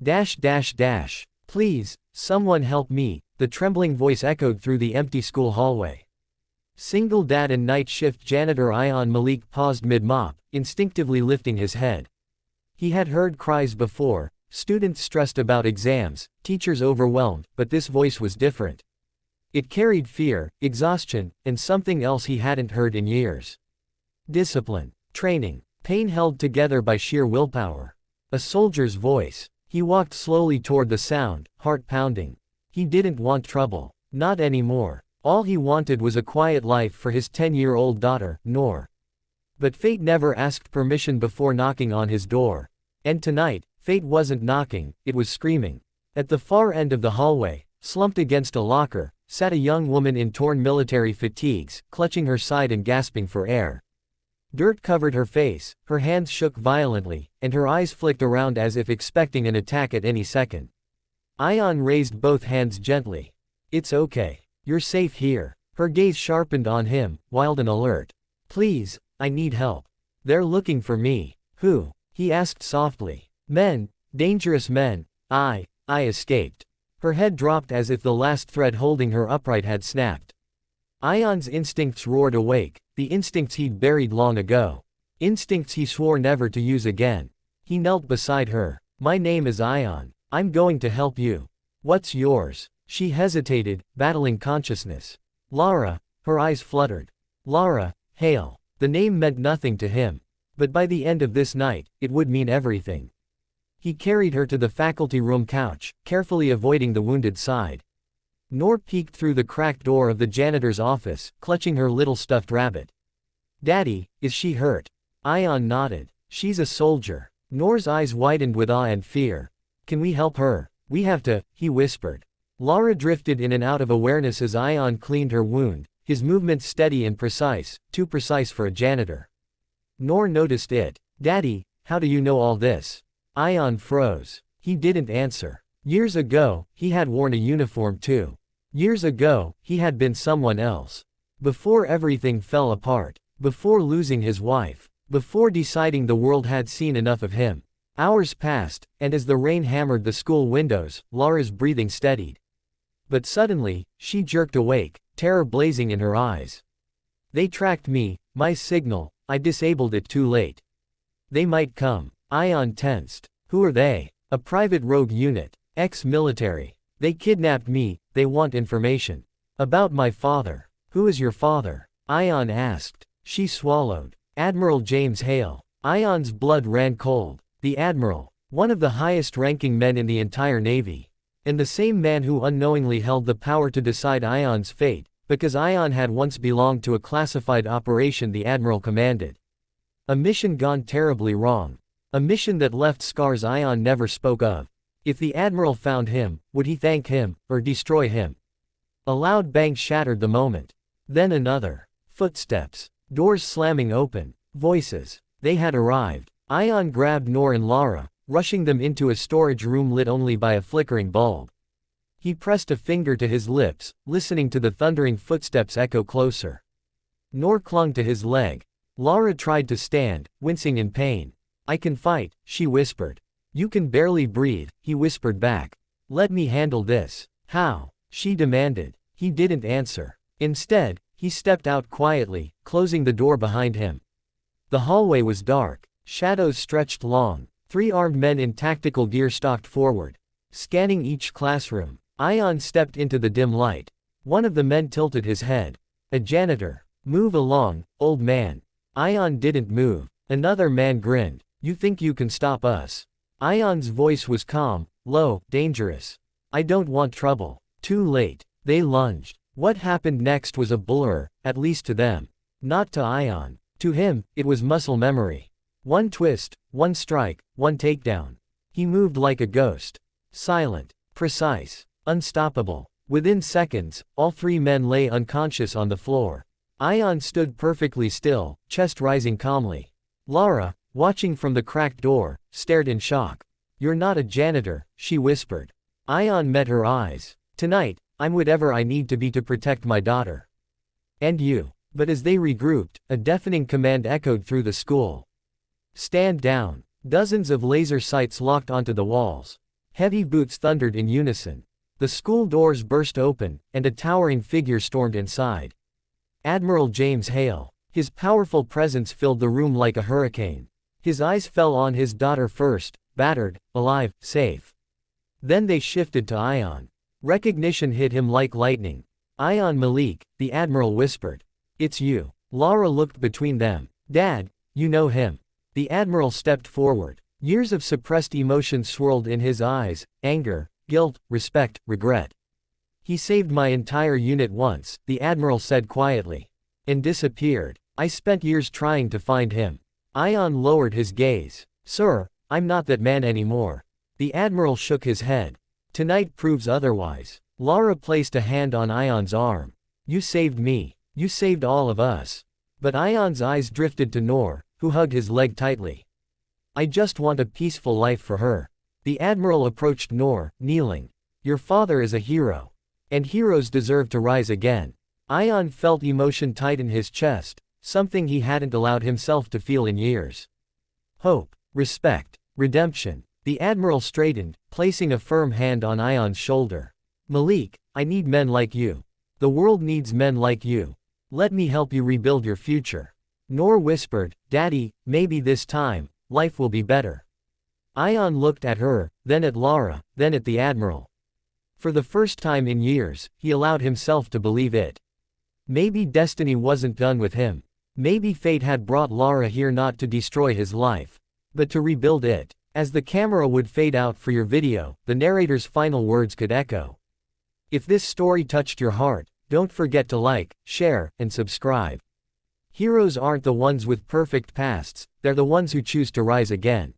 Dash dash dash. Please, someone help me, the trembling voice echoed through the empty school hallway. Single dad and night shift janitor Ion Malik paused mid-mop, instinctively lifting his head. He had heard cries before, students stressed about exams, teachers overwhelmed, but this voice was different. It carried fear, exhaustion, and something else he hadn't heard in years. Discipline, training, pain held together by sheer willpower. A soldier's voice. He walked slowly toward the sound, heart pounding. He didn't want trouble. Not anymore. All he wanted was a quiet life for his 10-year-old daughter, Noor. But fate never asked permission before knocking on his door. And tonight, fate wasn't knocking, it was screaming. At the far end of the hallway, slumped against a locker, sat a young woman in torn military fatigues, clutching her side and gasping for air. Dirt covered her face, her hands shook violently, and her eyes flicked around as if expecting an attack at any second. Ion raised both hands gently. It's okay. You're safe here. Her gaze sharpened on him, wild and alert. Please, I need help. They're looking for me. Who? He asked softly. Men. Dangerous men. I escaped. Her head dropped as if the last thread holding her upright had snapped. Ion's instincts roared awake, the instincts he'd buried long ago. Instincts he swore never to use again. He knelt beside her. My name is Ion. I'm going to help you. What's yours? She hesitated, battling consciousness. Lara. Her eyes fluttered. Lara, Hale. The name meant nothing to him. But by the end of this night, it would mean everything. He carried her to the faculty room couch, carefully avoiding the wounded side. Noor peeked through the cracked door of the janitor's office, clutching her little stuffed rabbit. Daddy, is she hurt? Ion nodded. She's a soldier. Noor's eyes widened with awe and fear. Can we help her? We have to, he whispered. Lara drifted in and out of awareness as Ion cleaned her wound, his movements steady and precise, too precise for a janitor. Noor noticed it. Daddy, how do you know all this? Ion froze. He didn't answer. Years ago, he had worn a uniform too. Years ago, he had been someone else. Before everything fell apart. Before losing his wife. Before deciding the world had seen enough of him. Hours passed, and as the rain hammered the school windows, Lara's breathing steadied. But suddenly, she jerked awake, terror blazing in her eyes. They tracked me, my signal, I disabled it too late. They might come. Ion tensed. Who are they? A private rogue unit. Ex-military. They kidnapped me, they want information. About my father. Who is your father? Ion asked. She swallowed. Admiral James Hale. Ion's blood ran cold. The Admiral. One of the highest-ranking men in the entire Navy. And the same man who unknowingly held the power to decide Ion's fate, because Ion had once belonged to a classified operation the Admiral commanded. A mission gone terribly wrong. A mission that left scars Ion never spoke of. If the Admiral found him, would he thank him, or destroy him? A loud bang shattered the moment. Then another. Footsteps. Doors slamming open. Voices. They had arrived. Ion grabbed Noor and Lara, rushing them into a storage room lit only by a flickering bulb. He pressed a finger to his lips, listening to the thundering footsteps echo closer. Noor clung to his leg. Lara tried to stand, wincing in pain. I can fight, she whispered. You can barely breathe, he whispered back. Let me handle this. How? She demanded. He didn't answer. Instead, he stepped out quietly, closing the door behind him. The hallway was dark. Shadows stretched long. 3 armed men in tactical gear stalked forward. Scanning each classroom. Ion stepped into the dim light. One of the men tilted his head. A janitor. Move along, old man. Ion didn't move. Another man grinned. You think you can stop us? Ion's voice was calm, low, dangerous. I don't want trouble. Too late. They lunged. What happened next was a blur, at least to them. Not to Ion. To him, it was muscle memory. One twist, one strike, one takedown. He moved like a ghost. Silent, precise, unstoppable. Within seconds, all 3 men lay unconscious on the floor. Ion stood perfectly still, chest rising calmly. Lara, watching from the cracked door, stared in shock. You're not a janitor, she whispered. Ion met her eyes. Tonight, I'm whatever I need to be to protect my daughter. And you. But as they regrouped, a deafening command echoed through the school. Stand down. Dozens of laser sights locked onto the walls. Heavy boots thundered in unison. The school doors burst open, and a towering figure stormed inside. Admiral James Hale. His powerful presence filled the room like a hurricane. His eyes fell on his daughter first, battered, alive, safe. Then they shifted to Ion. Recognition hit him like lightning. Ion Malik, the Admiral whispered. It's you. Lara looked between them. Dad, you know him. The Admiral stepped forward. Years of suppressed emotion swirled in his eyes, anger, guilt, respect, regret. He saved my entire unit once, the Admiral said quietly. And disappeared. I spent years trying to find him. Ion lowered his gaze. Sir, I'm not that man anymore. The Admiral shook his head. Tonight proves otherwise. Lara placed a hand on Ion's arm. You saved me. You saved all of us. But Ion's eyes drifted to Noor, who hugged his leg tightly. I just want a peaceful life for her. The Admiral approached Noor, kneeling. Your father is a hero. And heroes deserve to rise again. Ion felt emotion tighten his chest, something he hadn't allowed himself to feel in years. Hope, respect, redemption. The Admiral straightened, placing a firm hand on Ion's shoulder. Malik, I need men like you. The world needs men like you. Let me help you rebuild your future. Noor whispered, Daddy, maybe this time, life will be better. Ion looked at her, then at Lara, then at the Admiral. For the first time in years, he allowed himself to believe it. Maybe destiny wasn't done with him. Maybe fate had brought Lara here not to destroy his life, but to rebuild it. As the camera would fade out for your video, the narrator's final words could echo. If this story touched your heart, don't forget to like, share, and subscribe. Heroes aren't the ones with perfect pasts, they're the ones who choose to rise again.